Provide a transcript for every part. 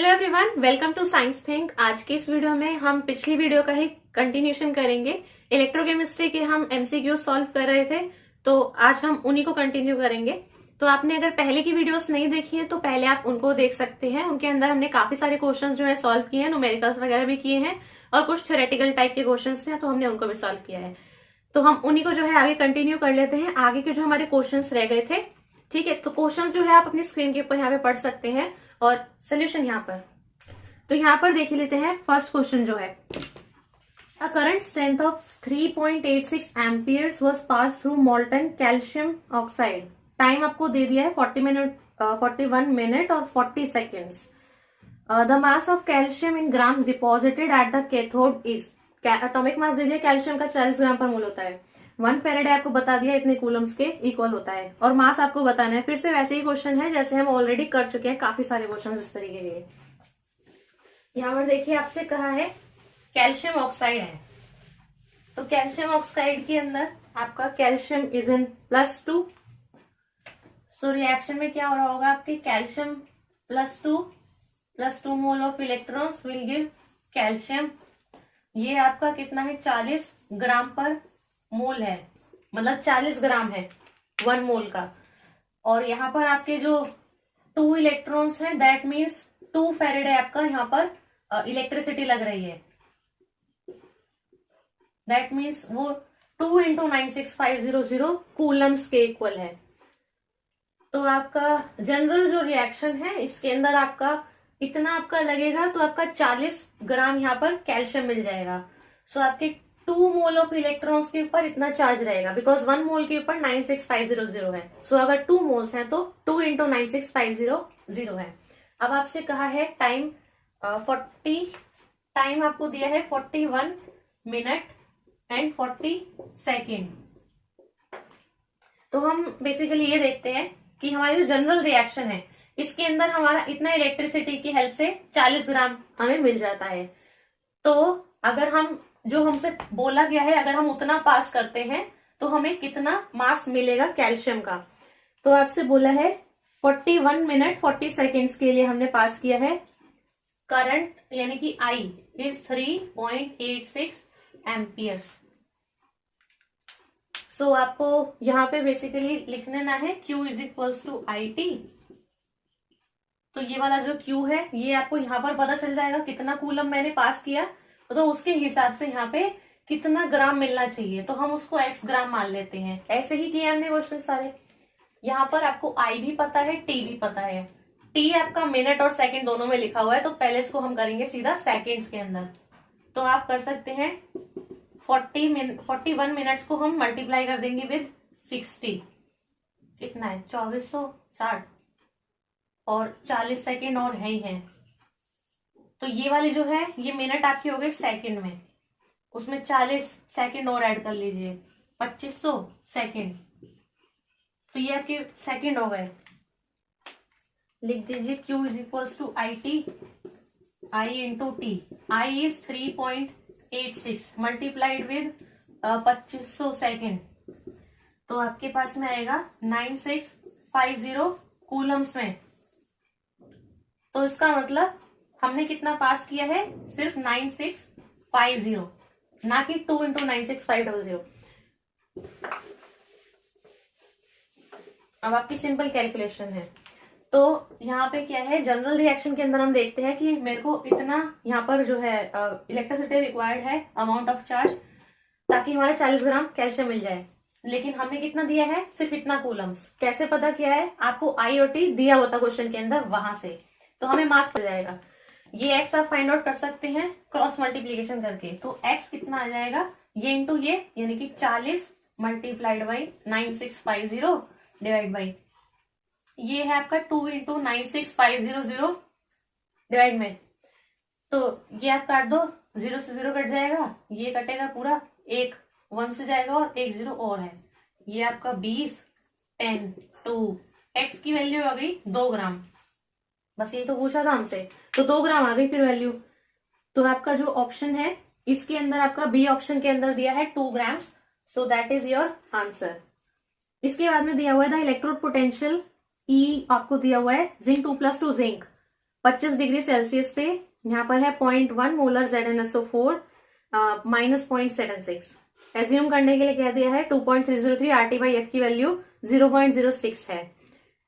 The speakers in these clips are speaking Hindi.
Hello everyone, welcome to Science Think. आज की इस वीडियो में हम पिछली वीडियो का ही कंटिन्यूशन करेंगे। इलेक्ट्रोकेमिस्ट्री के हम एमसीक्यू सॉल्व कर रहे थे, तो आज हम उन्हीं को कंटिन्यू करेंगे। तो आपने अगर पहले की वीडियोस नहीं देखी है तो पहले आप उनको देख सकते हैं। उनके अंदर हमने काफी सारे क्वेश्चंस जो है सॉल्व किए हैं, न्यूमेरिकल्स वगैरह भी किए हैं और कुछ थ्योरेटिकल टाइप के क्वेश्चंस थे तो हमने उनको भी सॉल्व किया है। तो हम उन्हीं को जो है आगे कंटिन्यू कर लेते हैं। आगे के जो हमारे क्वेश्चन रह गए थे, ठीक है, तो क्वेश्चन जो है आप अपनी स्क्रीन के ऊपर यहाँ पे पढ़ सकते हैं और सोल्यूशन यहाँ पर। तो यहाँ पर देख लेते हैं फर्स्ट क्वेश्चन जो है, a current strength of 3.86 amperes was pass through molten calcium oxide. Time आपको दे दिया है 41 मिनट और 40 seconds. The mass of calcium in grams deposited at the cathode is. Atomic mass दे दिया कैल्शियम का 40 ग्राम पर मोल होता है। 1 फेरेडे आपको बता दिया इतने कूलम्स के इक्वल होता है और मास आपको बताना है। फिर से वैसे ही क्वेश्चन है जैसे हम ऑलरेडी कर चुके हैं, काफी सारे क्वेश्चन इस तरीके के। यहाँ पर देखिए आपसे कहा है कैल्शियम ऑक्साइड है, तो कैल्शियम ऑक्साइड के अंदर आपका calcium is in +2। So reaction में क्या हो रहा होगा, आपके calcium +2 mole of electrons will give calcium. ये आपका कितना है, 40 ग्राम पर मोल है, मतलब 40 ग्राम है 1 मोल का। और यहाँ पर आपके जो 2 इलेक्ट्रॉन्स हैं, दैट मीन्स 2 फेरेडे आपका यहाँ पर इलेक्ट्रिसिटी लग रही है। दैट मीन्स वो 2 × 96500 कूलम्स के इक्वल है। तो आपका जनरल जो रिएक्शन है इसके अंदर आपका इतना आपका लगेगा, तो आपका 40 ग्राम यहाँ पर कैल्शियम मिल जाएगा। सो आपके 2 मोल ऑफ इलेक्ट्रॉन्स के ऊपर इतना चार्ज रहेगा, बिकॉज 1 मोल के ऊपर 96500 है। सो अगर 2 मोल्स हैं तो 2 × 96500 है। अब आपसे कहा है टाइम 40, टाइम आपको दिया है 41 मिनट एंड 40 सेकेंड। तो हम बेसिकली ये देखते हैं कि हमारी जो जनरल रिएक्शन है इसके अंदर हमारा इतना इलेक्ट्रिसिटी की हेल्प से 40 ग्राम हमें मिल जाता है। तो अगर हम जो हमसे बोला गया है अगर हम उतना पास करते हैं तो हमें कितना मास मिलेगा कैल्शियम का। तो आपसे बोला है 41 मिनट 40 सेकेंड्स के लिए हमने पास किया है। करंट यानी कि I इज 3.86 एम्पियर्स। सो आपको यहाँ पे बेसिकली लिख लेना है Q is equals to IT। तो ये वाला जो Q है ये आपको यहाँ पर पता चल जाएगा कितना कूलम मैंने पास किया, तो उसके हिसाब से यहाँ पे कितना ग्राम मिलना चाहिए, तो हम उसको x ग्राम मान लेते हैं। ऐसे ही किए हमने क्वेश्चन सारे। यहाँ पर आपको I भी पता है, T भी पता है। T आपका मिनट और सेकंड दोनों में लिखा हुआ है, तो पहले इसको हम करेंगे सीधा सेकंड्स के अंदर। तो आप कर सकते हैं 41 मिनट्स को हम मल्टीप्लाई कर देंगे विद 60, कितना है 2460, और 40 सेकेंड और है ही है। तो ये वाली जो है ये मिनट आपकी हो गई सेकेंड में, उसमें 40 सेकेंड और ऐड कर लीजिए, 2500 सेकेंड। तो ये आपके सेकेंड हो गए। लिख दीजिए Q is equals to IT, I into T। I is 3.86 multiplied with 2500 second, तो आपके पास में आएगा 9650 कूलम्स में। तो इसका मतलब हमने कितना पास किया है, सिर्फ 9650, ना कि 2 × 96500। अब आपकी सिंपल कैलकुलेशन है। तो यहाँ पे क्या है, जनरल रिएक्शन के अंदर हम देखते हैं कि मेरे को इतना यहाँ पर जो है इलेक्ट्रिसिटी रिक्वायर्ड है, अमाउंट ऑफ चार्ज, ताकि हमारे 40 ग्राम कैल्शियम मिल जाए। लेकिन हमने कितना दिया है, सिर्फ इतना कूलम्स। कैसे पता किया है, आपको I और T दिया हुआ था क्वेश्चन के अंदर, वहां से तो हमें मास मिल जाएगा। ये x आप फाइंड आउट कर सकते हैं क्रॉस मल्टीप्लीकेशन करके। तो x कितना आ जाएगा, ये इंटू ये, यानी कि 40 मल्टीप्लाइड बाई 9650 डिवाइड बाई ये है आपका 2 × 96500 डिवाइड में। तो ये आप काट दो, 0 से 0 कट जाएगा, ये कटेगा पूरा, एक 1 से जाएगा और एक 0 और है। ये आपका 20 10 2, x की वैल्यू आ गई 2 ग्राम। बस ये तो पूछा था हमसे, तो 2 ग्राम आ गई फिर वैल्यू। तो आपका जो ऑप्शन है इसके अंदर आपका बी ऑप्शन के अंदर दिया है 2 grams, so that is your answer. इसके बाद में दिया हुआ है द इलेक्ट्रोड पोटेंशियल E आपको दिया हुआ है जिंक 2+2 जिंक 25 डिग्री सेल्सियस पे यहाँ पर है 0.1 मोलर ZnSO4 -0.76। एज्यूम करने के लिए कह दिया है 2.303 RT/F की वैल्यू 0.06 है।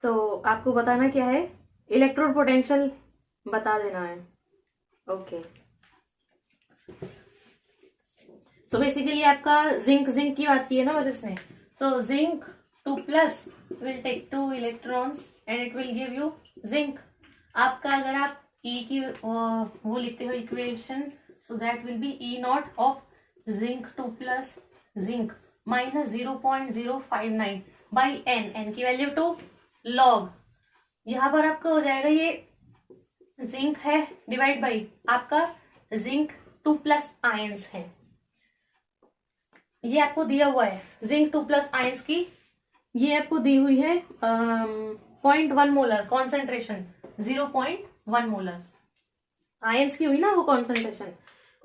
तो आपको बताना क्या है, इलेक्ट्रोड पोटेंशियल बता देना है। ओके, सो बेसिकली आपका जिंक की बात की है ना बस इसमें। So zinc 2+ will take 2 electrons and it will give you zinc. आपका अगर आप E की वो लिखते हो equation, so that will be E0 of zinc 2+ zinc -0.059 by n की वैल्यू 2 log। यहाँ पर आपका हो जाएगा ये जिंक है डिवाइड बाई आपका जिंक 2+ आयंस है। ये आपको दिया हुआ है जिंक 2+ आयंस की, ये आपको दी हुई है 0.1 मोलर कॉन्सेंट्रेशन, 0.1 मोलर आयंस की हुई ना वो कॉन्सेंट्रेशन।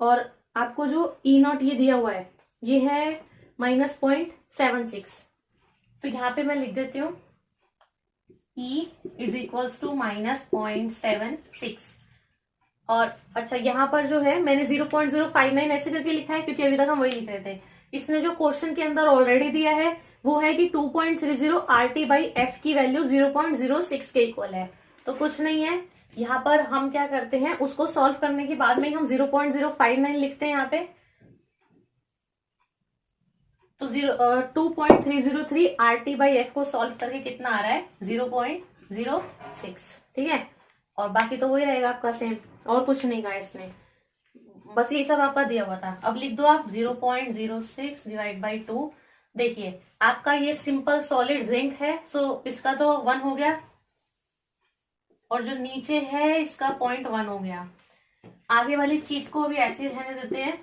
और आपको जो E0 ये दिया हुआ है ये है -0.76। तो यहाँ पे मैं लिख देती हूँ E इज इक्वल्स टू -0.76। और अच्छा यहाँ पर जो है मैंने 0.059 ऐसे करके लिखा है क्योंकि अभी तक हम वही लिख रहे थे। इसने जो क्वेश्चन के अंदर ऑलरेडी दिया है वो है कि 2.30 RT/F की वैल्यू 0.06 के इक्वल है। तो कुछ नहीं है, यहाँ पर हम क्या करते हैं उसको सॉल्व करने के बाद में हम 0.059 लिखते हैं यहाँ पे। तो 2.303 RT/F को सॉल्व करके कितना आ रहा है 0.06, ठीक है। और बाकी तो वही रहेगा आपका सेम, और कुछ नहीं कहा इसने, बस ये सब आपका दिया हुआ था। अब लिख दो आप 0.06 डिवाइड बाई 2। देखिए आपका ये सिंपल सॉलिड जिंक है, सो इसका तो 1 हो गया, और जो नीचे है इसका 0.1 हो गया। आगे वाली चीज को भी ऐसे रहने देते हैं।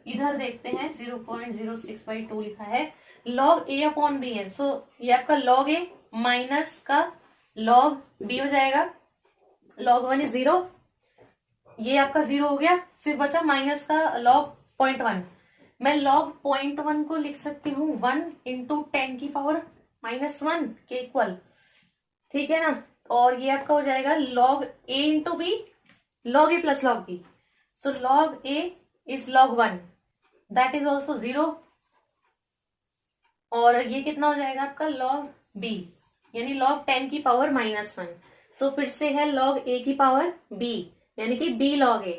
इधर देखते हैं 0.06/2 लिखा है, log A/B है। सो ये आपका log A माइनस का log B हो जाएगा। log 1 इज 0, ये आपका 0 हो गया, सिर्फ बचा माइनस का log 0.1। मैं log 0.1 को लिख सकती हूँ 1 × 10 की पावर -1 के इक्वल, ठीक है ना। और ये आपका हो जाएगा log A × B, log A + log B। So log A is log 1, that is also 0। और ये कितना हो जाएगा आपका log B, यानी log 10 की पावर -1। सो फिर से है log A की पावर B, यानी कि B log A।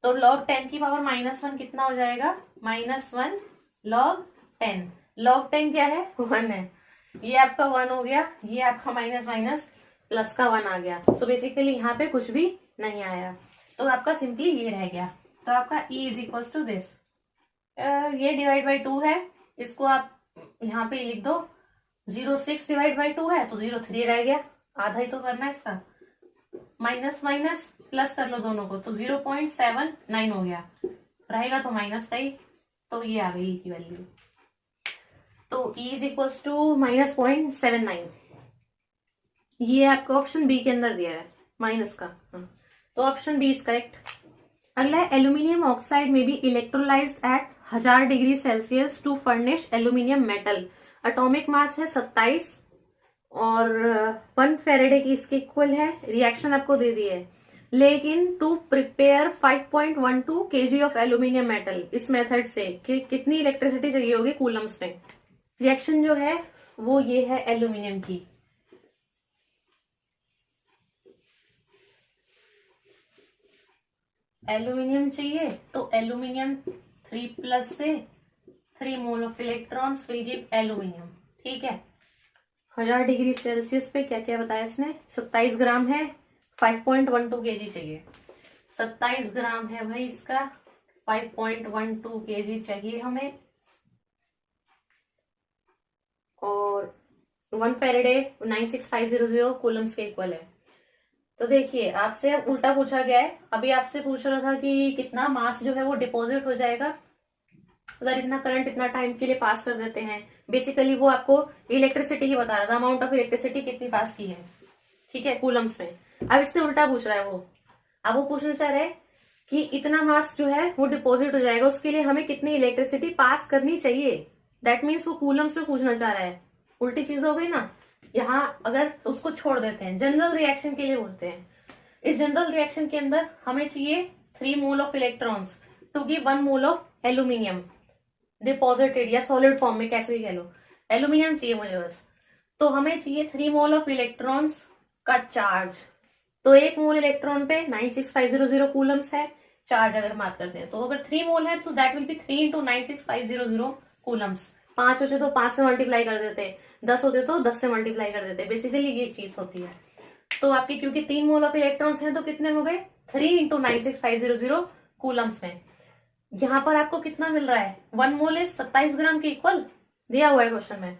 तो log 10 की पावर -1 कितना हो जाएगा -1 log 10। log 10 क्या है 1 है, ये आपका 1 हो गया, ये आपका माइनस प्लस का 1 आ गया। सो बेसिकली यहाँ पे कुछ भी नहीं आया, तो आपका सिंपली ये रह गया। तो आपका E is equal to this, ये डिवाइड बाई 2 है, इसको आप यहाँ पे लिख दो। 0.6 डिवाइड बाई 2 है तो 0.3 रह गया, आधा ही तो करना है इसका, माइनस प्लस कर लो दोनों को, तो 0.79 हो गया, रहेगा तो माइनस का ही। तो ये आ गई की वैल्यू, तो E इज इक्वल टू -0.79। ये आपका ऑप्शन बी के अंदर दिया है माइनस का, तो ऑप्शन बी इज करेक्ट। अगला है aluminium oxide may be electrolysed at 1000 degree Celsius to furnish aluminium metal. Atomic mass है 27 और 1 फेरेडे की इसके इक्वल है। रिएक्शन आपको दे दी है, लेकिन to prepare 5.12 kg of aluminium metal, इस मेथड से कि कितनी इलेक्ट्रिसिटी चाहिए होगी कूलम्स में। रिएक्शन जो है वो ये है एल्यूमिनियम की, एल्यूमिनियम चाहिए तो एल्यूमिनियम 3+ से 3 mole of electrons will give aluminium, ठीक है। 1000 डिग्री सेल्सियस पे क्या क्या बताया इसने, 27 ग्राम है, 5.12 kg चाहिए। 27 ग्राम है भाई इसका, 5.12 kg चाहिए हमें, और 1 फेरेडे 96500 कूलम्स के इक्वल है। तो देखिए आपसे अब उल्टा पूछा गया है, अभी आपसे पूछ रहा था कि कितना मास जो है वो डिपॉजिट हो जाएगा अगर इतना करंट इतना टाइम के लिए पास कर देते हैं। बेसिकली वो आपको इलेक्ट्रिसिटी ही बता रहा था, अमाउंट ऑफ इलेक्ट्रिसिटी कितनी पास की है, ठीक है, कूलम्स में। अब इससे उल्टा पूछ रहा है वो, अब वो पूछना चाह रहे हैं कि इतना मास जो है वो डिपॉजिट हो जाएगा, उसके लिए हमें कितनी इलेक्ट्रिसिटी पास करनी चाहिए। दैट मीन्स वो कूलम्स में पूछना चाह रहा है, उल्टी चीज हो गई ना। यहाँ अगर उसको छोड़ देते हैं, जनरल रिएक्शन के लिए बोलते हैं, इस जनरल रिएक्शन के अंदर हमें चाहिए 3 mole of electrons to give 1 mole of aluminium deposited या सॉलिड फॉर्म में, कैसे भी कह लो, एल्यूमिनियम चाहिए मुझे बस। तो हमें चाहिए 3 मोल ऑफ इलेक्ट्रॉन्स का चार्ज। तो 1 मोल इलेक्ट्रॉन पे 96500 कूलम्स है चार्ज अगर बात करते हैं। तो अगर 3 मोल है तो that will B 3 into 96500 Coulomb's. 5 होते तो 5 से मल्टीप्लाई कर देते, 10 होते तो 10 से मल्टीप्लाई कर देते, बेसिकली ये चीज होती है। तो आपके क्योंकि 3 मोल ऑफ इलेक्ट्रॉन्स हैं तो कितने हो गए 3 इंटू 96500 कूलम्स में। यहाँ पर आपको कितना मिल रहा है 1 मोल इज 27 ग्राम के इक्वल दिया हुआ है क्वेश्चन में।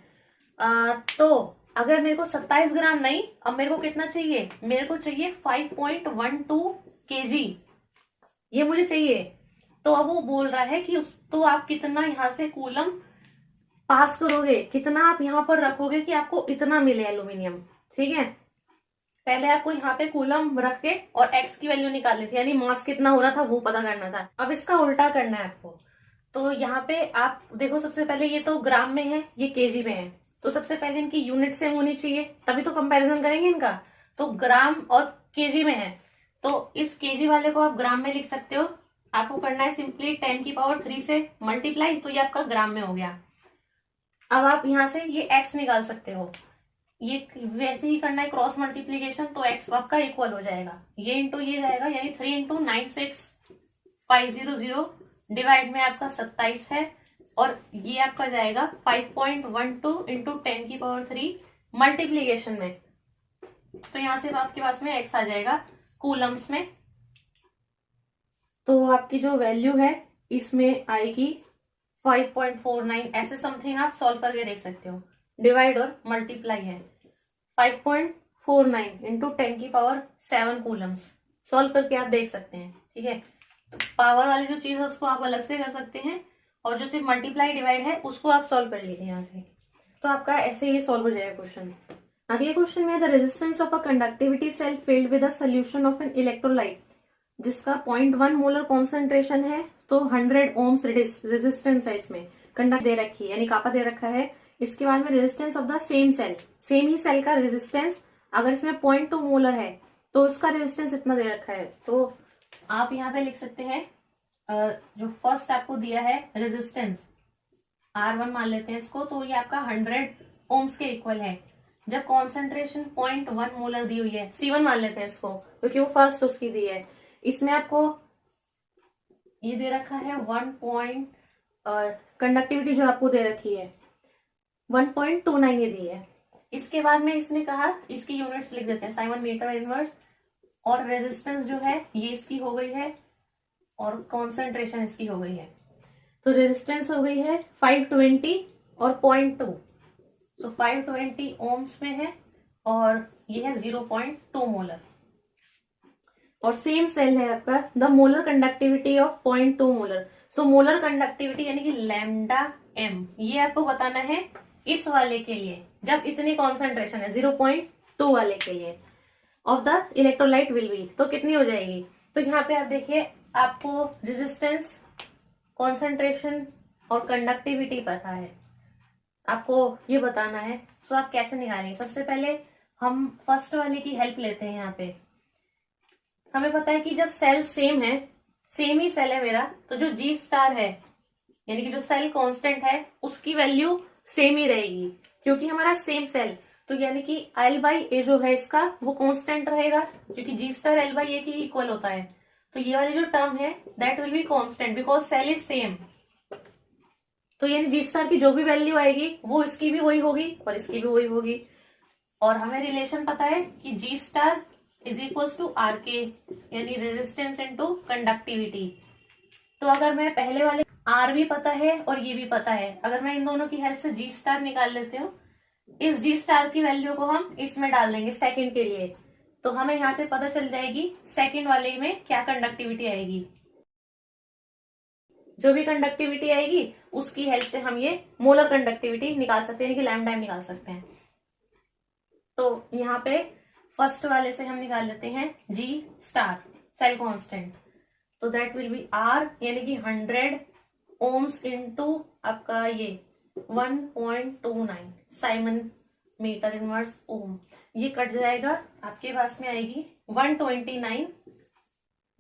तो अगर मेरे को 27 ग्राम नहीं, अब मेरे को कितना चाहिए, मेरे को चाहिए 5.12 kg, ये मुझे चाहिए। तो अब वो बोल रहा है कि तो आप कितना यहाँ से कूलम पास करोगे, कितना आप यहाँ पर रखोगे कि आपको इतना मिले एल्यूमिनियम। ठीक है, पहले आपको यहाँ पे कूलम रख के और एक्स की वैल्यू निकालनी थी, यानी मास कितना हो रहा था वो पता करना था। अब इसका उल्टा करना है आपको। तो यहाँ पे आप देखो, सबसे पहले ये तो ग्राम में है, ये केजी में है, तो सबसे पहले इनकी यूनिट सेम होनी चाहिए, तभी तो कंपैरिजन करेंगे इनका। तो ग्राम और केजी में है, तो इस केजी वाले को आप ग्राम में लिख सकते हो। आपको करना है सिंपली 10 की पावर 3 से मल्टीप्लाई, तो ये आपका ग्राम में हो गया। अब आप यहाँ से ये एक्स निकाल सकते हो, ये वैसे ही करना है क्रॉस मल्टीप्लीकेशन, तो एक्स आपका इक्वल हो जाएगा, ये इंटू ये जाएगा, यानी 3 इंटू 96500 डिवाइड में आपका 27 है, और ये आपका जाएगा 5.12 इंटू 10 की पावर 3 मल्टीप्लीकेशन में। तो यहां से आपके पास में एक्स आ जाएगा कूलम्स में। तो आपकी जो वैल्यू है इसमें आएगी 5.49, ऐसे समथिंग आप सॉल्व करके देख सकते हो। डिवाइड और मल्टीप्लाई है 5.49 इंटू 10 की पावर 7 कूलम्स, सॉल्व करके आप देख सकते हैं। ठीक है, तो पावर वाली जो चीज है उसको आप अलग से कर सकते हैं, और जो सिर्फ मल्टीप्लाई डिवाइड है उसको आप सॉल्व कर लीजिए यहाँ से। तो आपका ऐसे ही सॉल्व हो जाएगा क्वेश्चन। अगले क्वेश्चन में the resistance of a conductivity cell filled with a solution of an electrolyte जिसका 0.1 मोलर कॉन्सेंट्रेशन है, तो 100 ओम्स रेजिस्टेंस है इसमें, कंडक्ट दे रखी है यानी कापा दे रखा है। इसके बाद में resistance of the same cell, same ही सेल का रेजिस्टेंस, अगर इसमें 0.2 मोलर है तो उसका रेजिस्टेंस इतना दे रखा है। तो आप यहाँ पे लिख सकते हैं जो फर्स्ट आपको दिया है रेजिस्टेंस R1 मान लेते हैं इसको, तो ये आपका 100 ओम्स के इक्वल है। जब कॉन्सेंट्रेशन 0.1 मोलर दी हुई है, C1 मान लेते हैं इसको क्योंकि वो फर्स्ट उसकी दी है, इसमें आपको ये दे रखा है 1 कंडक्टिविटी जो आपको दे रखी है 1.29 ये दी है। इसके बाद में इसने कहा इसकी यूनिट्स लिख देते हैं, साइमन मीटर इनवर्स, और रेजिस्टेंस जो है ये इसकी हो गई है और कॉन्सेंट्रेशन इसकी हो गई है। तो रेजिस्टेंस हो गई है 520 और 0.2, तो 520 ओम्स में है और ये है 0.2 मोलर। और सेम सेल है आपका, the molar conductivity of 0.2 molar. So molar conductivity यानी कि लैम्डा एम, ये आपको बताना है इस वाले के लिए जब इतनी कॉन्सेंट्रेशन है 0.2 वाले के लिए, of the electrolyte will be, तो कितनी हो जाएगी। तो यहाँ पे आप देखिए, आपको रेजिस्टेंस, कॉन्सेंट्रेशन और कंडक्टिविटी पता है, आपको ये बताना है। सो आप कैसे निकालेंगे, सबसे पहले हम फर्स्ट वाले की हेल्प लेते हैं। यहाँ पे हमें पता है कि जब सेल सेम है, सेम ही सेल है मेरा, तो जो G स्टार है यानी कि जो सेल कांस्टेंट है उसकी वैल्यू सेम ही रहेगी क्योंकि हमारा सेम सेल, तो यानी कि L/A जो है इसका वो कांस्टेंट रहेगा क्योंकि G स्टार L/A के इक्वल होता है। तो ये वाली जो टर्म है that will be constant because cell is same. तो यानी G स्टार की जो भी वैल्यू आएगी वो इसकी भी वही होगी और इसकी भी वही होगी। और हमें रिलेशन पता है कि G star is equal to RK यानी रेजिस्टेंस इनटू कंडक्टिविटी। तो अगर मैं पहले वाले R भी पता है और ये भी पता है, अगर मैं इन दोनों की हेल्प से G स्टार निकाल लेती हूँ, इस G स्टार की वैल्यू को हम इसमें डाल देंगे सेकंड के लिए, तो हमें यहाँ से पता चल जाएगी सेकंड वाले में क्या कंडक्टिविटी आएगी। जो भी कंडक्टिविटी आएगी उसकी हेल्प से हम ये मोलर कंडक्टिविटी निकाल सकते हैं यानी कि लैम्डा निकाल सकते हैं। तो यहाँ पे फर्स्ट वाले से हम निकाल लेते हैं G स्टार सेल कांस्टेंट, तो दैट विल बी R यानी कि 100 ओम्स इनटू आपका ये 1.29 साइमन मीटर इनवर्स ओम, ये कट जाएगा, आपके पास में आएगी 129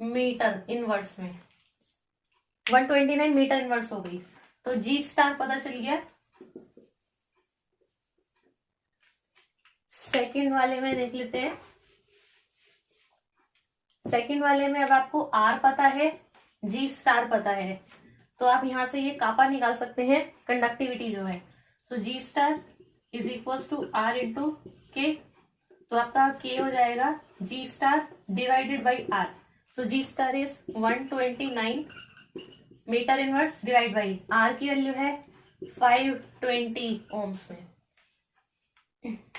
मीटर इनवर्स में, 129 मीटर इनवर्स हो गई। तो जी स्टार पता चल गया। सेकंड वाले में देख लेते हैं। सेकंड वाले में अब आपको आर पता है, जी स्टार पता है, तो आप यहां से ये कापा निकाल सकते हैं, कंडक्टिविटी जो है। So G star is equal to R into K. तो आपका के हो जाएगा G star divided by R. So G star is 129 metre inverse divide by R की वैल्यू है 520 ओम्स में।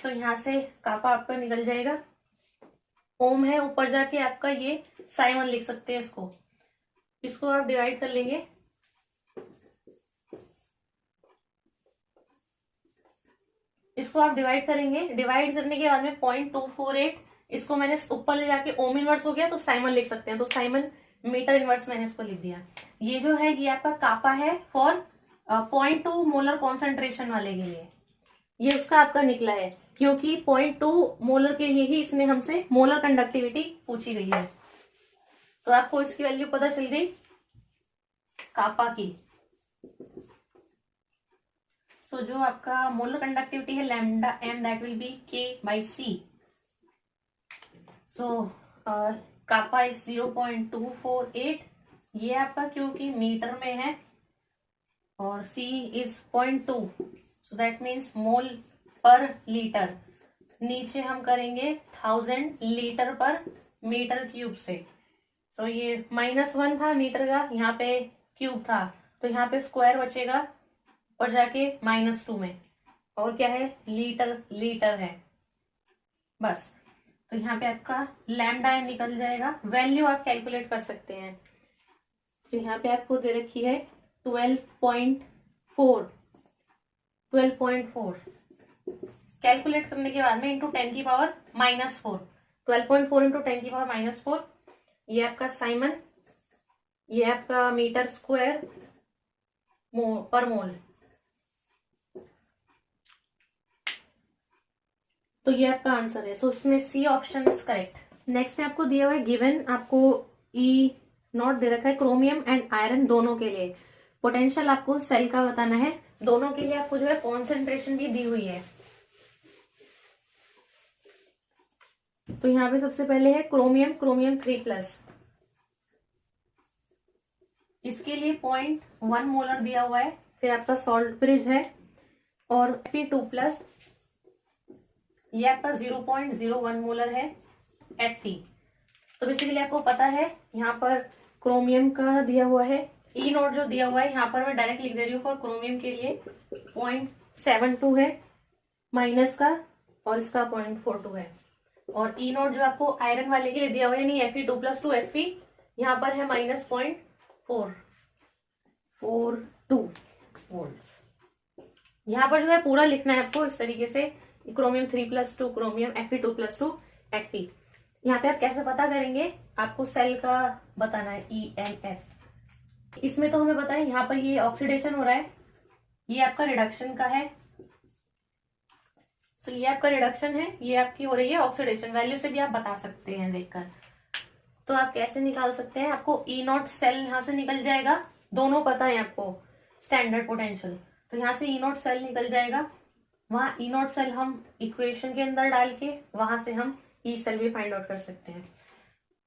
तो यहां से कापा आपका निकल जाएगा। ओम है, ऊपर जाके आपका ये साइमन लिख सकते हैं। इसको आप डिवाइड कर लेंगे। इसको आप डिवाइड करेंगे, डिवाइड करने के बाद में 0.248, इसको मैंने ऊपर ले जाके ओम इनवर्स हो गया तो साइमन लिख सकते हैं। तो साइमन मीटर इनवर्स मैंने इसको लिख दिया। ये जो है ये आपका कापा है फॉर 0.2 मोलर कॉन्सेंट्रेशन वाले के लिए, ये उसका आपका निकला है, क्योंकि 0.2 मोलर के लिए ही इसने हमसे मोलर कंडक्टिविटी पूछी गई है। तो आपको इसकी वैल्यू पता चल गई कापा की। सो जो आपका मोलर कंडक्टिविटी है lambda M, that will be K by C. So kappa is 0.248, ये आपका क्योंकि मीटर में है, और C is 0.2, so that means mole per litre. नीचे हम करेंगे 1000 लीटर पर मीटर क्यूब से। सो ये -1 था मीटर का, यहाँ पे क्यूब था, तो यहाँ पे स्क्वायर बचेगा और जाके -2 में, और क्या है लीटर, लीटर है बस। तो यहाँ पे आपका लैम्डा एम निकल जाएगा। वैल्यू आप कैलकुलेट कर सकते हैं। तो यहाँ पे आपको दे रखी है 12.4। कैलकुलेट करने के बाद में इंटू 10 की पावर -4, 12.4 इंटू 10 की पावर -4, ये आपका साइमन, ये आपका मीटर स्क्वायर पर मोल। तो ये आपका आंसर है। सो इसमें C option is correct. Next में आपको दिया हुआ है गिवन, आपको ई नॉट दे रखा है क्रोमियम एंड आयरन दोनों के लिए। पोटेंशियल आपको सेल का बताना है, दोनों के लिए आपको जो है कॉन्सेंट्रेशन भी दी हुई है। तो यहाँ पे सबसे पहले है क्रोमियम, क्रोमियम 3+, इसके लिए 0.1 मोलर दिया हुआ है। फिर आपका सॉल्ट ब्रिज है, और Fe2+, ये आपका 0.01 मोलर है Fe। तो बेसिकली आपको पता है यहाँ पर क्रोमियम का दिया हुआ है, ई नोट जो दिया हुआ है यहाँ पर मैं डायरेक्ट लिख दे रही हूँ। फॉर क्रोमियम के लिए 0.72 है माइनस का, और इसका 0.42 है। और ई नोट जो आपको आयरन वाले के लिए दिया हुआ है, यानी Fe2+2 Fe, यहाँ पर है -0.442 वोल्ट। यहाँ पर जो है पूरा लिखना है आपको इस तरीके से, क्रोमियम 3+2 क्रोमियम Fe2+2 Fe। यहाँ पे आप कैसे पता करेंगे, आपको सेल का बताना है EMF। इसमें तो हमें पता है यहाँ पर ये ऑक्सीडेशन हो रहा है, ये आपका रिडक्शन का है। सो ये आपका रिडक्शन है, ये आपकी हो रही है ऑक्सीडेशन। वैल्यू से भी आप बता सकते हैं देखकर। तो आप कैसे निकाल सकते हैं, आपको ई नॉट सेल यहाँ से निकल जाएगा, दोनों पता है आपको स्टैंडर्ड पोटेंशियल। तो यहाँ से ई नॉट सेल निकल जाएगा, वहां ई नॉट सेल हम इक्वेशन के अंदर डाल के वहां से हम ई सेल भी फाइंड आउट कर सकते हैं।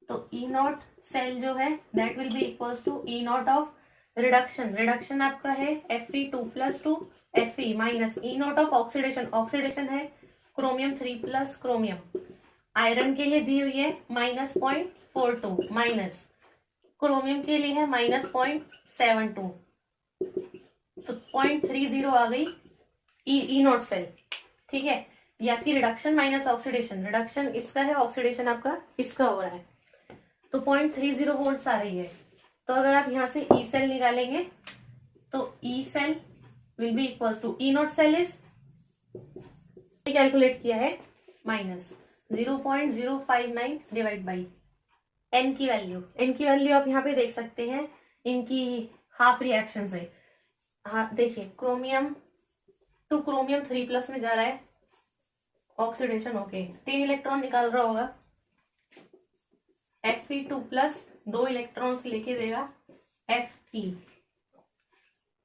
तो ई नॉट सेल जो है that will be equals to E not of reduction. Reduction आपका है Fe2+2 Fe minus E not of oxidation. Oxidation है क्रोमियम 3+ क्रोमियम। आयरन के लिए दी हुई है -0.42 माइनस, क्रोमियम के लिए है -0.72, तो 0.30 आ गई ई नॉट सेल। ठीक है, ये आपकी रिडक्शन माइनस ऑक्सीडेशन, रिडक्शन इसका है, ऑक्सीडेशन आपका इसका हो रहा है, तो 0.30 वोल्ट आ रही है। तो अगर आप यहाँ से ई सेल निकालेंगे तो E cell will be equals to E not cell is calculate किया है -0.059 डिवाइड बाई एन की वैल्यू। एन की वैल्यू आप यहाँ पे देख सकते हैं इनकी हाफ रिएक्शन से। हाँ देखिए, क्रोमियम टू क्रोमियम 3+ में जा रहा है, ऑक्सीडेशन होके 3 इलेक्ट्रॉन निकाल रहा होगा, Fe2+ 2 इलेक्ट्रॉन्स लेके देगा Fe।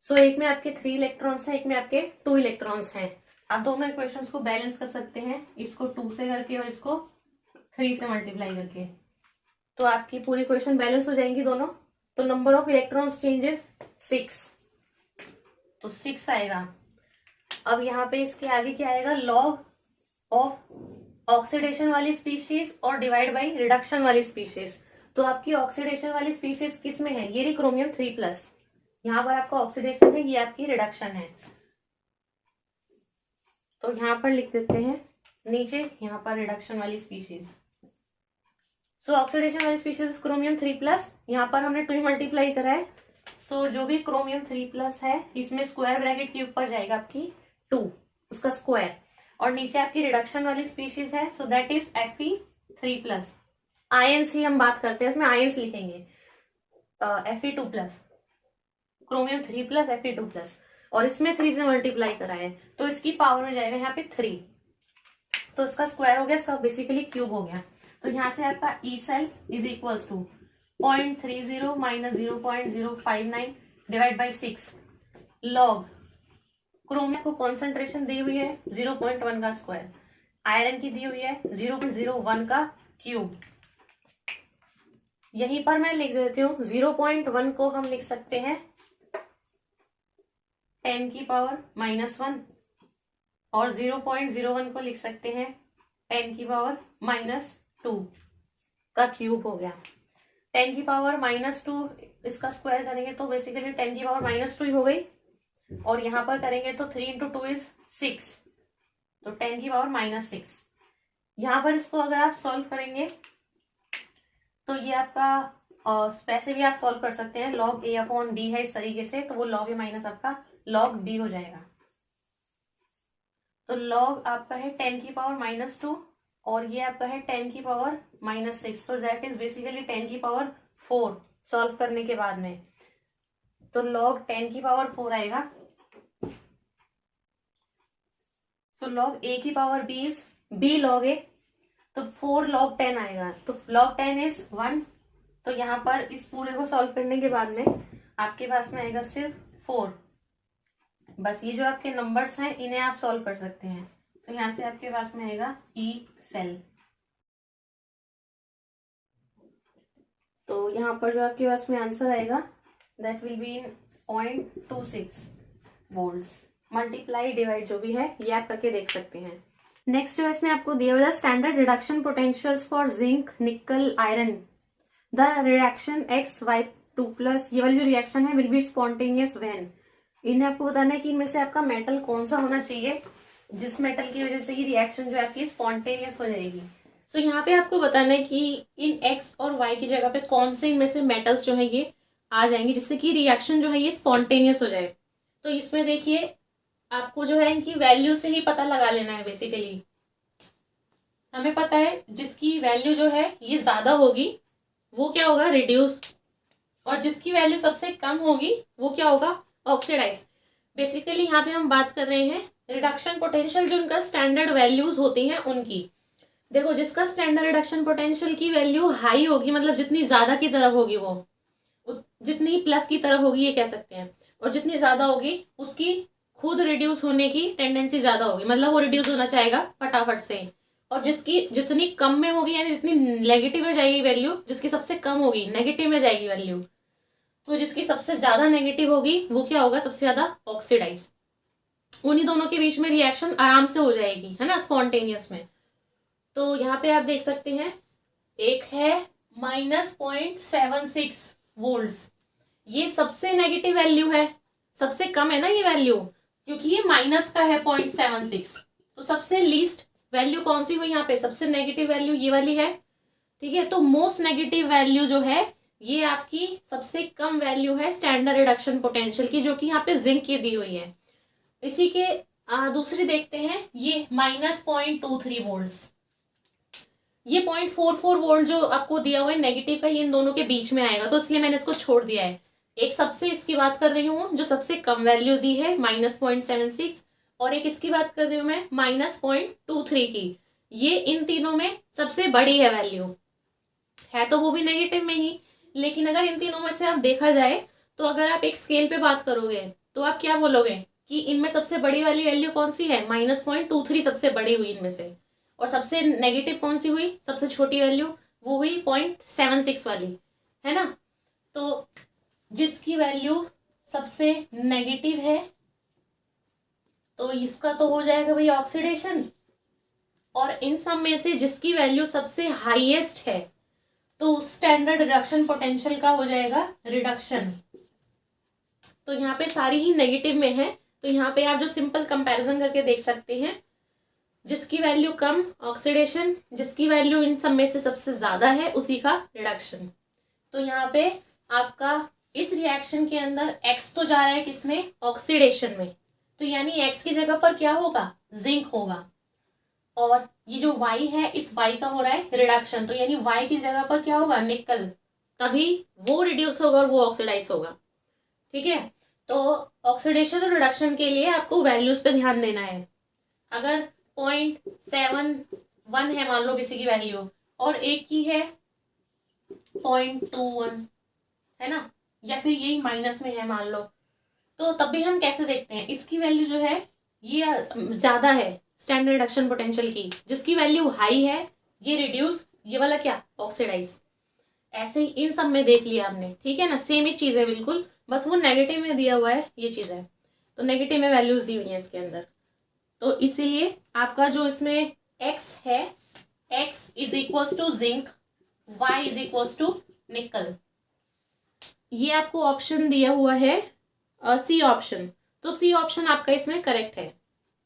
सो एक में आपके 3 इलेक्ट्रॉन्स हैं, एक में आपके 2 इलेक्ट्रॉन्स हैं। आप दोनों इक्वेशंस को बैलेंस कर सकते हैं, इसको 2 से करके और इसको 3 से मल्टीप्लाई करके, तो आपकी पूरी इक्वेशन बैलेंस हो जाएंगी दोनों। तो नंबर ऑफ इलेक्ट्रॉन्स चेंजेस 6, तो 6 आएगा। अब यहाँ पे इसके आगे क्या आएगा, लॉग ऑफ ऑक्सीडेशन वाली स्पीशीज और डिवाइड बाई रिडक्शन वाली स्पीशीज। तो आपकी ऑक्सीडेशन वाली स्पीशीज किस में है, ये रही क्रोमियम 3+, यहाँ पर आपका ऑक्सीडेशन है, ये आपकी रिडक्शन है। तो यहाँ पर लिख देते हैं नीचे, यहाँ पर रिडक्शन वाली स्पीशीज। सो ऑक्सीडेशन वाली स्पीशीज क्रोमियम 3+, यहाँ पर हमने 2 मल्टीप्लाई करा है। सो जो भी क्रोमियम 3+ है इसमें स्क्वायर ब्रैकेट के ऊपर जाएगा आपकी 2, उसका स्क्वायर, और नीचे आपकी रिडक्शन वाली स्पीशीज है, so that is Fe3+। Ions ही हम बात करते हैं, इसमें आयंस लिखेंगे Fe2+, क्रोमियम 3+, Fe2+, और इसमें 3 से मल्टीप्लाई करा है, तो इसकी पावर में जाएगा यहाँ पे 3, तो इसका स्क्वायर हो गया, इसका बेसिकली क्यूब हो गया। तो यहाँ से आपका E cell is equals to 0.30 minus 0.059 divide by 6 log chromium को कॉन्सेंट्रेशन दी हुई है 0.1 का स्क्वायर, आयरन की दी हुई है 0.01 का क्यूब। यहीं पर मैं लिख देती हूँ 0.1 को हम लिख सकते हैं 10 की पावर -1, और 0.01 को लिख सकते हैं 10 की पावर -2 का क्यूब हो गया। 10 की पावर -2 इसका स्क्वायर करेंगे तो बेसिकली 10 की पावर -2 ही हो गई, और यहाँ पर करेंगे तो 3 × 2 = 6, तो 10 की पावर -6। यहाँ पर इसको अगर आप सॉल्व करेंगे तो ये आपका वैसे भी आप सॉल्व कर सकते हैं, log A/B है इस तरीके से, तो वो log A माइनस आपका log B हो जाएगा। तो log आपका है 10 की पावर -2 और ये आपका है 10 की पावर -6, तो दैट इज बेसिकली 10 की पावर 4 सॉल्व करने के बाद में, तो log 10 की पावर 4 आएगा। सो log A की power B is B log A, तो 4 log 10 आएगा, तो log 10 इज 1। तो यहाँ पर इस पूरे को सॉल्व करने के बाद में आपके पास में आएगा सिर्फ 4। बस ये जो आपके नंबर्स हैं इन्हें आप सॉल्व कर सकते हैं, तो यहाँ से आपके पास में आएगा ई सेल। तो यहाँ पर जो आपके पास में आंसर आएगा that will be in 0.26 volts, multiply divide जो भी है ये आप करके देख सकते हैं। नेक्स्ट जो इसमें आपको दिया हुआ है standard reduction potentials for zinc निकल आयरन, द रिएक्शन Xy2+, ये वाली जो रिएक्शन है विल बी स्पॉन्टेनियस व्हेन। इन्हें आपको बताना है कि इनमें से आपका मेटल कौन सा होना चाहिए जिस मेटल की वजह से ये रिएक्शन जो है आपकी स्पॉन्टेनियस हो जाएगी। सो यहाँ पे आपको बताना है कि इन X और Y की जगह पे कौन से इनमें से मेटल्स जो है ये आ जाएंगे जिससे कि रिएक्शन जो है ये स्पॉन्टेनियस हो जाए। तो इसमें देखिए आपको जो है इनकी वैल्यू से ही पता लगा लेना है। बेसिकली हमें पता है जिसकी वैल्यू जो है ये ज्यादा होगी वो क्या होगा, रिड्यूस, और जिसकी वैल्यू सबसे कम होगी वो क्या होगा, ऑक्सीडाइज। बेसिकली यहाँ पे हम बात कर रहे हैं रिडक्शन पोटेंशियल जो उनका स्टैंडर्ड वैल्यूज होती हैं उनकी। देखो जिसका स्टैंडर्ड रिडक्शन पोटेंशियल की वैल्यू हाई होगी, मतलब जितनी ज्यादा की तरफ होगी वो जितनी प्लस की तरफ होगी ये कह सकते हैं, और जितनी ज्यादा होगी उसकी खुद रिड्यूस होने की टेंडेंसी ज्यादा होगी, मतलब वो रिड्यूस होना चाहेगा फटाफट से। और जिसकी जितनी कम में होगी यानी जितनी नेगेटिव में जाएगी वैल्यू, जिसकी सबसे कम होगी नेगेटिव में जाएगी वैल्यू, तो जिसकी सबसे ज्यादा नेगेटिव होगी वो क्या होगा, सबसे ज्यादा ऑक्सीडाइज। उन्हीं दोनों के बीच में रिएक्शन आराम से हो जाएगी, है ना, स्पॉन्टेनियस में। तो यहाँ पे आप देख सकते हैं एक है -0.76 वोल्ट्स, ये सबसे नेगेटिव वैल्यू है, सबसे कम है ना ये वैल्यू, क्योंकि ये माइनस का है 0.76। तो सबसे लीस्ट वैल्यू कौन सी हुई यहाँ पे, सबसे नेगेटिव वैल्यू ये वाली है, ठीक है। तो मोस्ट नेगेटिव वैल्यू जो है ये आपकी सबसे कम वैल्यू है स्टैंडर्ड रिडक्शन पोटेंशियल की, जो कि यहाँ पे जिंक की दी हुई है। इसी के दूसरी देखते हैं, ये -0.23 वोल्ट्स, ये 0.44 वोल्ट जो आपको दिया हुआ है नेगेटिव का, ये इन दोनों के बीच में आएगा, तो इसलिए मैंने इसको छोड़ दिया है। एक सबसे इसकी बात कर रही हूँ जो सबसे कम वैल्यू दी है -0.76, और एक इसकी बात कर रही हूँ मैं -0.23 की, ये इन तीनों में सबसे बड़ी है वैल्यू। है तो वो भी नेगेटिव में ही। लेकिन अगर इन तीनों में से आप देखा जाए तो अगर आप एक स्केल पे बात करोगे तो आप क्या बोलोगे कि इनमें सबसे बड़ी वाली वैल्यू कौन सी है, -0.23 सबसे बड़ी हुई इनमें से। और सबसे नेगेटिव कौन सी हुई, सबसे छोटी वैल्यू, वो हुई 0.76 वाली, है ना। तो जिसकी वैल्यू सबसे नेगेटिव है तो इसका तो हो जाएगा भाई ऑक्सीडेशन। और इन सब में से जिसकी वैल्यू सबसे हाईएस्ट है तो स्टैंडर्ड रिडक्शन पोटेंशियल का हो जाएगा रिडक्शन। तो यहाँ पे सारी ही नेगेटिव में है, तो यहाँ पे आप जो सिंपल कंपैरिजन करके देख सकते हैं, जिसकी वैल्यू कम ऑक्सीडेशन, जिसकी वैल्यू इन सब में से सबसे ज्यादा है उसी का रिडक्शन। तो यहाँ पे आपका इस रिएक्शन के अंदर एक्स तो जा रहा है किसमें, ऑक्सीडेशन में, तो यानी एक्स की जगह पर क्या होगा, जिंक होगा। और ये जो वाई है इस वाई का हो रहा है रिडक्शन, तो यानी वाई की जगह पर क्या होगा, निकल, तभी वो रिड्यूस होगा और वो ऑक्सीडाइज होगा। ठीक है, तो ऑक्सीडेशन और रिडक्शन के लिए आपको वैल्यूज पे ध्यान देना है। अगर 0.71 है मान लो किसी की वैल्यू और एक की है 0.21, है ना, या फिर यही माइनस में है मान लो, तो तब भी हम कैसे देखते हैं, इसकी वैल्यू जो है ये ज्यादा है स्टैंडर्ड रिडक्शन पोटेंशियल की, जिसकी वैल्यू हाई है ये रिड्यूस, ये वाला क्या, ऑक्सीडाइज। ऐसे ही इन सब में देख लिया हमने, ठीक है ना, सेम ही चीज है बिल्कुल, बस वो नेगेटिव में दिया हुआ है ये चीज है, तो नेगेटिव में वैल्यूज दी हुई है इसके अंदर। तो इसीलिए आपका जो इसमें x है, x is equals to zinc, y is equals to nickel, ये आपको ऑप्शन दिया हुआ है सी ऑप्शन, तो सी ऑप्शन आपका इसमें करेक्ट है।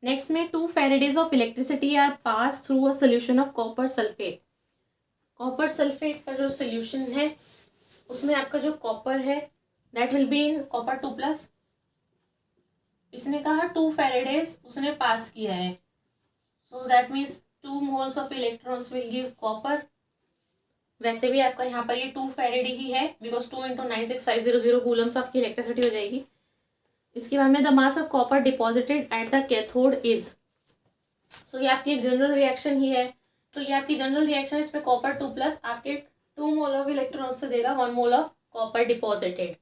नेक्स्ट में 2 faradays of electricity are pass through a solution of copper sulphate. Copper sulphate का जो सोल्यूशन है उसमें आपका जो कॉपर है that will be in copper 2+। इसने कहा 2 फैराडेज उसने पास किया है, so that means 2 moles of electrons will give copper. वैसे भी आपका यहाँ पर ये 2 फैराडे ही है बिकॉज 2 × 96500 कूलम्स आपकी इलेक्ट्रिसिटी हो जाएगी। इसके बाद में the mass of copper deposited at the cathode is, so ये आपकी एक जनरल रिएक्शन ही है, तो ये आपकी जनरल रिएक्शन इस पे कॉपर 2+ आपके 2 मोल ऑफ इलेक्ट्रॉन से देगा 1 मोल ऑफ कॉपर डिपॉजिटेड।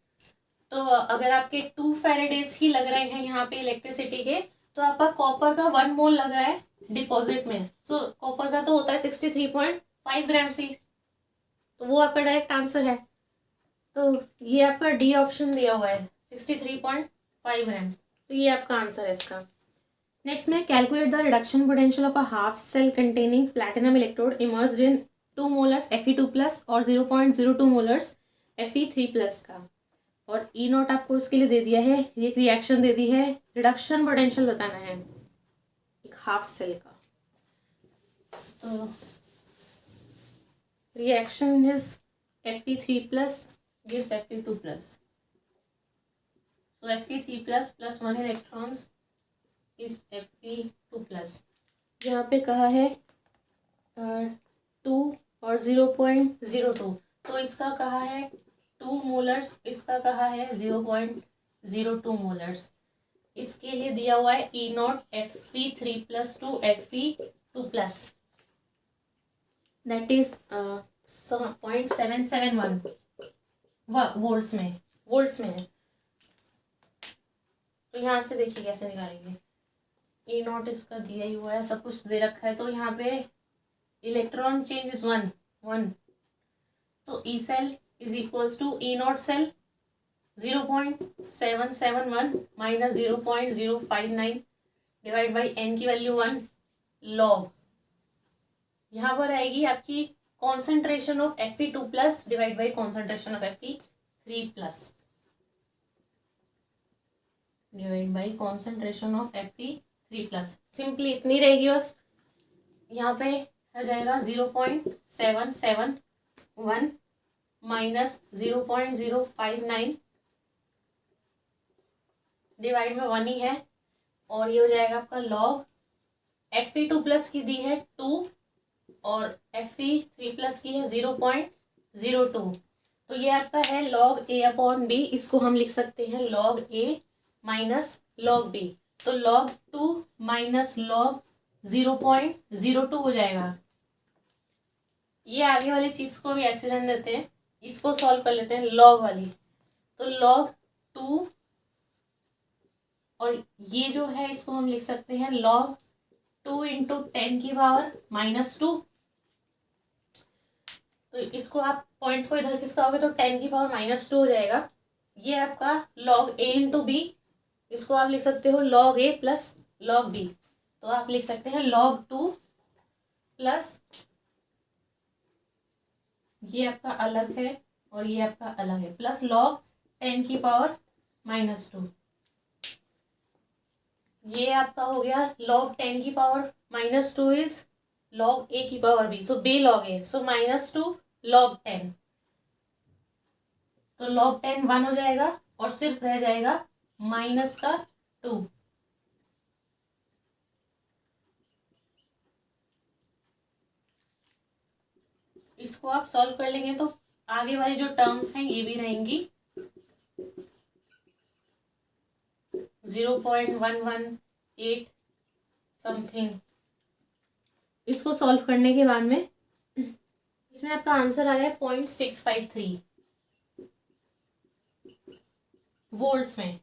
तो अगर आपके 2 फैराडेज ही लग रहे हैं यहाँ पे इलेक्ट्रिसिटी के, तो आपका कॉपर का 1 मोल लग रहा है डिपॉजिट में, सो कॉपर का तो होता है 63.5 ग्राम सी, तो वो आपका डायरेक्ट आंसर है। तो ये आपका डी ऑप्शन दिया हुआ है 63.5 ग्राम, तो ये आपका आंसर है इसका। नेक्स्ट में calculate the reduction potential of a half cell containing platinum electrode immersed in 2 molars Fe2+ और 0.02 मोलर्स Fe3+ का। और ई नॉट आपको इसके लिए दे दिया है, एक रिएक्शन दे दी है, रिडक्शन पोटेंशियल बताना है एक हाफ सेल का। तो reaction is Fe3+ gives Fe2+, so Fe3+ plus 1 electrons is Fe2+। यहाँ पे कहा है 2 और 0.02, तो इसका कहा है 2 मोलर्स, इसका कहा है 0.02 मोलर्स। इसके लिए दिया हुआ है E not Fe3+ to Fe2+, that is 0.771 volts में है। तो यहाँ से देखिए कैसे निकालेंगे, ई नॉट इसका दिया ही हुआ है, सब कुछ दे रखा है, तो यहाँ पे इलेक्ट्रॉन चेंज इज 1, तो E cell is equals to E not cell 0.771 minus 0.059 divide by n की वैल्यू 1 लॉग, यहाँ पर आएगी आपकी concentration of Fe2+ divide by concentration of Fe3+ divide by concentration of Fe3+। Simply इतनी रहेगी बस, यहाँ पे आ जाएगा 0.771 माइनस 0.059 डिवाइड में 1 ही है, और ये हो जाएगा आपका लॉग Fe2+ की दी है 2 और Fe3+ की है 0.02, तो ये आपका है log A/B, इसको हम लिख सकते हैं log A minus log B, तो log 2 माइनस log 0.02 हो जाएगा, ये आगे वाली चीज को भी ऐसे रहने देते हैं, इसको सॉल्व कर लेते हैं लॉग वाली। तो लॉग 2 और ये जो है इसको हम लिख सकते हैं लॉग 2 इंटू 10 की पावर -2। तो इसको आप पॉइंट को इधर खिसकाओगे तो 10 की पावर -2 हो जाएगा। ये आपका लॉग a इंटू बी, इसको आप लिख सकते हो log a plus log b। तो आप लिख सकते हैं लॉग 2 प्लस ये आपका अलग है और ये आपका अलग है, प्लस लॉग 10 की पावर -2। ये आपका हो गया लॉग 10 की पावर -2 इज लॉग a की power b, so b log a, so -2 log 10। तो लॉग 10 1 हो जाएगा और सिर्फ रह जाएगा माइनस का 2। इसको आप सॉल्व कर लेंगे तो आगे वाली जो टर्म्स हैं ये भी रहेंगी 0.118 समथिंग। इसको सॉल्व करने के बाद में इसमें आपका आंसर आ रहा है 0.653 वोल्ट्स में।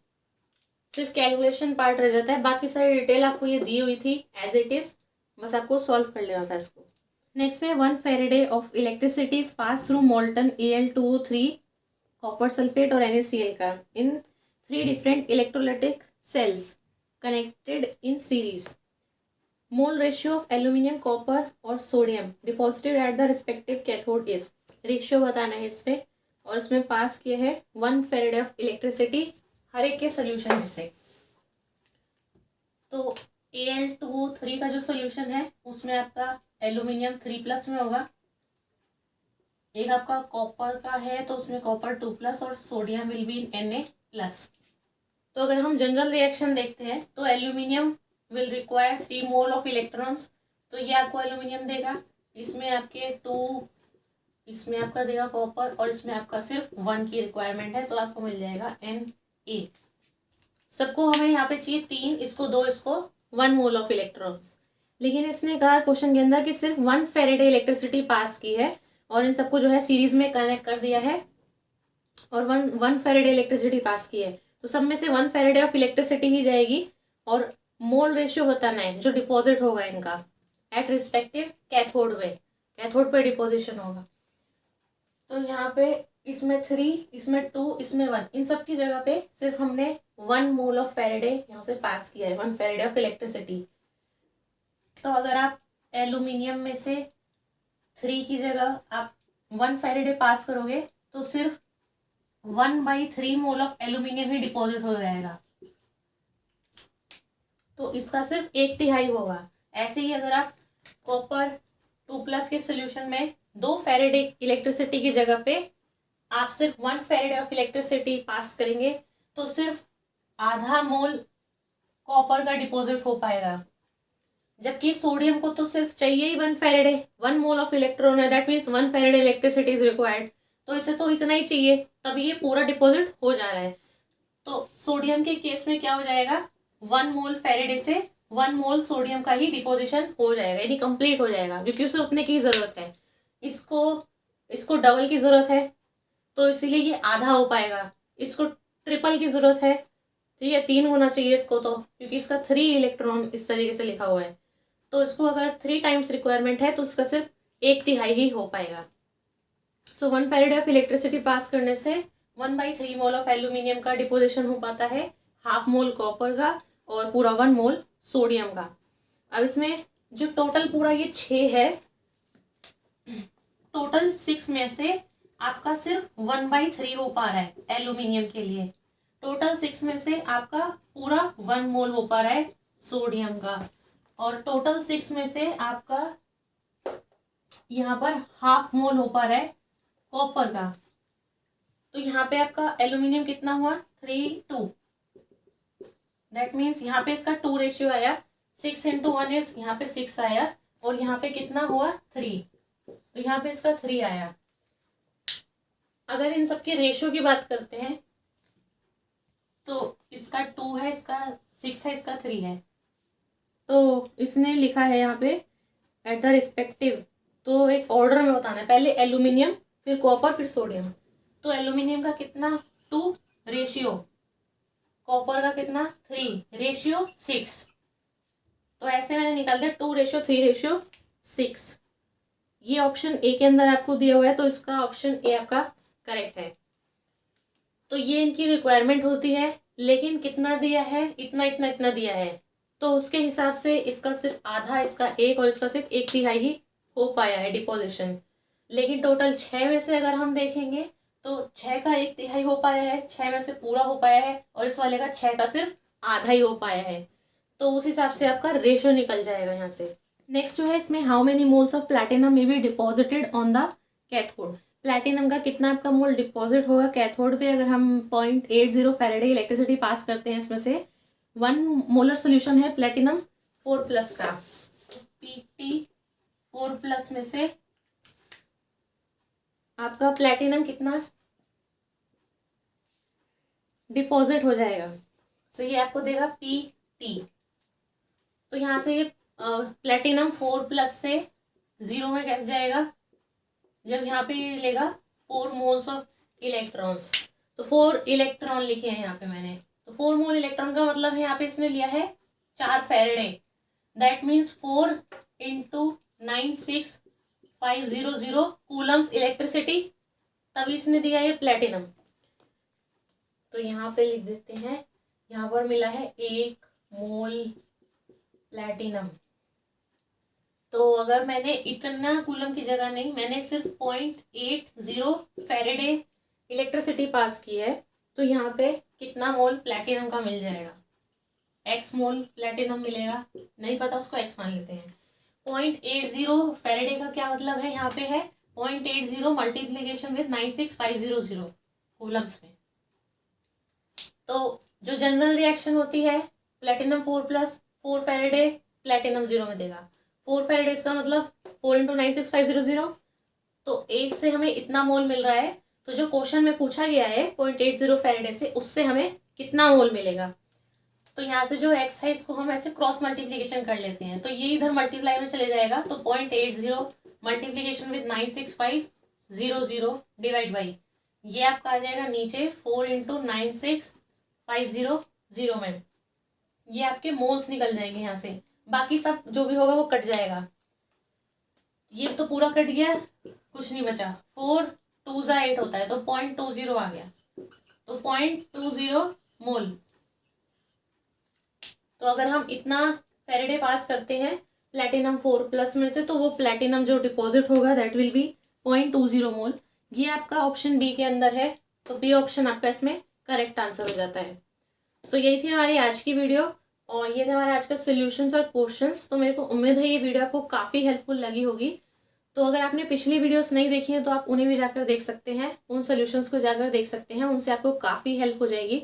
सिर्फ कैलकुलेशन पार्ट रह जाता है, बाकी सारी डिटेल आपको ये दी हुई थी एज इट इज, बस आपको सॉल्व कर लेना था इसको। नेक्स्ट में 1 Faraday of electricity is pass through molten Al2O3 copper sulphate और NaCl का इन 3 different electrolytic cells connected in series. Mole ratio of aluminium, copper और sodium deposited at the respective cathode is, ratio बताना है इसमें, और इसमें पास किए हैं 1 फेरेडे ऑफ इलेक्ट्रिसिटी हर एक के सोल्यूशन में से। तो Al2O3 का जो सोल्यूशन है उसमें आपका एल्यूमिनियम 3+ में होगा, एक आपका कॉपर का है तो उसमें कॉपर 2+ और sodium will be in Na+। तो अगर हम जनरल रिएक्शन देखते हैं तो aluminium will require 3 mole of electrons, तो ये आपको एल्यूमिनियम देगा, इसमें आपके 2, इसमें आपका देगा कॉपर और इसमें आपका सिर्फ 1 की रिक्वायरमेंट है, तो आपको मिल जाएगा Na। सबको हमें यहाँ पे चाहिए 3, इसको 2, इसको 1 मोल ऑफ इलेक्ट्रॉन्स। लेकिन इसने कहा क्वेश्चन के अंदर कि सिर्फ 1 फेरेडे इलेक्ट्रिसिटी पास की है और इन सबको जो है सीरीज में कनेक्ट कर दिया है और 1 फेरेडे इलेक्ट्रिसिटी पास की है, तो सब में से 1 फेरेडे ऑफ इलेक्ट्रिसिटी ही जाएगी और मोल रेशियो बताना है जो डिपॉजिट होगा इनका एट रिस्पेक्टिव कैथोड वे, कैथोड पे डिपोजिशन होगा। तो यहाँ पे इसमें 3, इसमें 2, इसमें 1, इन सब की जगह पे सिर्फ हमने 1 मोल ऑफ फेरेडे यहाँ से पास किया है, 1 फेरेडे ऑफ इलेक्ट्रिसिटी। तो अगर आप एल्यूमिनियम में से 3 की जगह आप 1 फेरेडे पास करोगे तो सिर्फ 1/3 मोल ऑफ एल्यूमिनियम ही डिपॉजिट हो जाएगा, तो इसका सिर्फ 1/3 होगा। ऐसे ही अगर आप कॉपर 2+ के सोल्यूशन में 2 फेरेडे इलेक्ट्रिसिटी की जगह पे आप सिर्फ 1 फेरेडे ऑफ इलेक्ट्रिसिटी पास करेंगे तो सिर्फ आधा मोल कॉपर का डिपॉजिट हो पाएगा, जबकि सोडियम को तो सिर्फ चाहिए ही 1 फेरेडे, 1 मोल ऑफ इलेक्ट्रॉन है, that means 1 Faraday electricity is required, तो इसे तो इतना ही चाहिए, तभी ये पूरा डिपॉजिट हो जा रहा है। तो सोडियम के केस में क्या हो जाएगा, 1 मोल फेरेडे से 1 मोल सोडियम का ही डिपोजिशन हो जाएगा, यानी कंप्लीट हो जाएगा, क्योंकि उसे उतने की जरूरत है, इसको डबल की जरूरत है तो इसीलिए ये आधा हो पाएगा, इसको ट्रिपल की जरूरत है तो ये 3 होना चाहिए इसको, तो क्योंकि इसका 3 इलेक्ट्रॉन इस तरीके से लिखा हुआ है, तो इसको अगर 3 टाइम्स रिक्वायरमेंट है तो उसका सिर्फ 1/3 ही हो पाएगा। सो 1 फेरेडे ऑफ इलेक्ट्रिसिटी पास करने से 1/3 मोल ऑफ एल्यूमिनियम का डिपोजिशन हो पाता है, हाफ मोल कॉपर का और पूरा 1 मोल सोडियम का। अब इसमें जो टोटल पूरा ये 6 है, टोटल 6 में से आपका सिर्फ 1/3 हो पा रहा है एल्यूमिनियम के लिए, टोटल 6 में से आपका पूरा 1 मोल हो पा रहा है सोडियम का, और टोटल 6 में से आपका यहाँ पर हाफ मोल हो पा रहा है कॉपर का। तो यहाँ पे आपका एल्यूमिनियम कितना हुआ, 3:2, दैट मीन्स यहाँ पे इसका 2 रेशियो आया, 6 × 1 इज यहाँ पे 6 आया, और यहाँ पे कितना हुआ 3, तो यहाँ पे इसका 3 आया। अगर इन सबके रेशियो की बात करते हैं तो इसका 2 है, इसका 6 है, इसका 3 है, तो इसने लिखा है यहाँ पे एट द रिस्पेक्टिव तो एक ऑर्डर में बताना है, पहले एल्यूमिनियम फिर कॉपर फिर सोडियम। तो एल्यूमिनियम का कितना 2 रेशियो, कॉपर का कितना 3 रेशियो 6। तो ऐसे मैंने निकाल दिया 2 रेशियो 3 रेशियो 6। ये ऑप्शन ए के अंदर आपको दिया हुआ है, तो इसका ऑप्शन ए आपका करेक्ट है। तो ये इनकी रिक्वायरमेंट होती है, लेकिन कितना दिया है, इतना इतना इतना दिया है, तो उसके हिसाब से इसका सिर्फ आधा, इसका एक और इसका सिर्फ 1/3 ही हो पाया है डिपोजिशन। लेकिन टोटल 6 में से अगर हम देखेंगे तो 6 का 1/3 हो पाया है, 6 में से पूरा हो पाया है, और इस वाले का 6 का सिर्फ आधा ही हो पाया है। तो उस हिसाब से आपका रेशियो निकल जाएगा यहाँ से। नेक्स्ट जो है इसमें, how many moles of platinum may be deposited on the cathode. Platinum का कितना आपका मोल डिपॉजिट होगा कैथोड पे, अगर हम 0.80 फैरेडे इलेक्ट्रिसिटी पास करते हैं, इसमें से 1 मोलर सोल्यूशन है प्लैटिनम 4+ का। Pt4+ में से आपका प्लैटिनम कितना डिपॉजिट हो जाएगा, तो ये आपको देगा Pt। तो यहाँ से ये प्लैटिनम 4+ से 0 में कैसे जाएगा, जब यहाँ पे लेगा 4 मोल्स ऑफ इलेक्ट्रॉन्स, तो 4 इलेक्ट्रॉन लिखे हैं यहाँ पे मैंने। तो 4 मोल इलेक्ट्रॉन का मतलब है यहाँ पे इसने लिया है 4 Faraday, that means 4 × 96500 Coulomb's electricity, तभी इसने दिया है प्लैटिनम। तो यहाँ पे लिख देते हैं, यहाँ पर मिला है 1 मोल प्लैटिनम। तो अगर मैंने इतना कूलम की जगह नहीं, मैंने सिर्फ 0.80 फैरेडे इलेक्ट्रिसिटी पास की है, तो यहाँ पे कितना मोल प्लैटिनम का मिल जाएगा, x मोल प्लैटिनम मिलेगा, नहीं पता उसको x मान लेते हैं। 0.80 फैरेडे का क्या मतलब है, यहाँ पे है 0.80 मल्टीप्लीकेशन विद 96500 कूलम्स में। तो जो जनरल रिएक्शन होती है, प्लैटिनम 4+ 4 फैरेडे प्लैटिनम 0 में देगा। 4 फैरेडे इसका मतलब 4 × 96500, तो 1 से हमें इतना मोल मिल रहा है। तो जो क्वेश्चन में पूछा गया है 0.80 फैरेडे से, उससे हमें कितना मोल मिलेगा, तो यहाँ से जो x है इसको हम ऐसे क्रॉस मल्टीप्लीकेशन कर लेते हैं, तो ये इधर मल्टीप्लाई में चले जाएगा, तो 0.80 मल्टीप्लीकेशन विद 96500 डिवाइड बाई, ये आपका आ जाएगा नीचे 4 × 96500 में। ये आपके मोल्स निकल जाएंगे यहाँ से, बाकी सब जो भी होगा वो कट जाएगा। ये तो पूरा कट गया, कुछ नहीं बचा। 4 2 × 8 होता है, तो 0.20 आ गया, तो 0.20 मोल। तो अगर हम इतना फैरेडे पास करते हैं प्लैटिनम 4+ में से, तो वो प्लैटिनम जो डिपॉजिट होगा दैट विल बी 0.20 मोल। ये आपका ऑप्शन बी के अंदर है, तो बी ऑप्शन आपका इसमें करेक्ट आंसर हो जाता है। सो यही थी हमारी आज की वीडियो, और ये थे हमारे आज का सॉल्यूशंस और क्वेश्चंस। तो मेरे को उम्मीद है ये वीडियो आपको काफ़ी हेल्पफुल लगी होगी। तो अगर आपने पिछली वीडियोस नहीं देखी हैं तो आप उन्हें भी जाकर देख सकते हैं, उन सॉल्यूशंस को जाकर देख सकते हैं, उनसे आपको काफ़ी हेल्प हो जाएगी।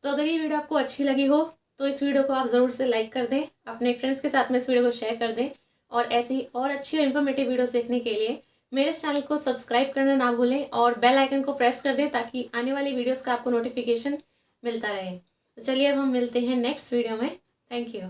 तो अगर ये वीडियो आपको अच्छी लगी हो तो इस वीडियो को आप ज़रूर से लाइक कर दें, अपने फ्रेंड्स के साथ में इस वीडियो को शेयर कर दें, और ऐसी और अच्छी और इन्फॉर्मेटिव वीडियोस देखने के लिए मेरे चैनल को सब्सक्राइब करना ना भूलें, और बेल आइकन को प्रेस कर दें ताकि आने वाली वीडियोस का आपको नोटिफिकेशन मिलता रहे। तो चलिए अब हम मिलते हैं नेक्स्ट वीडियो में। Thank you.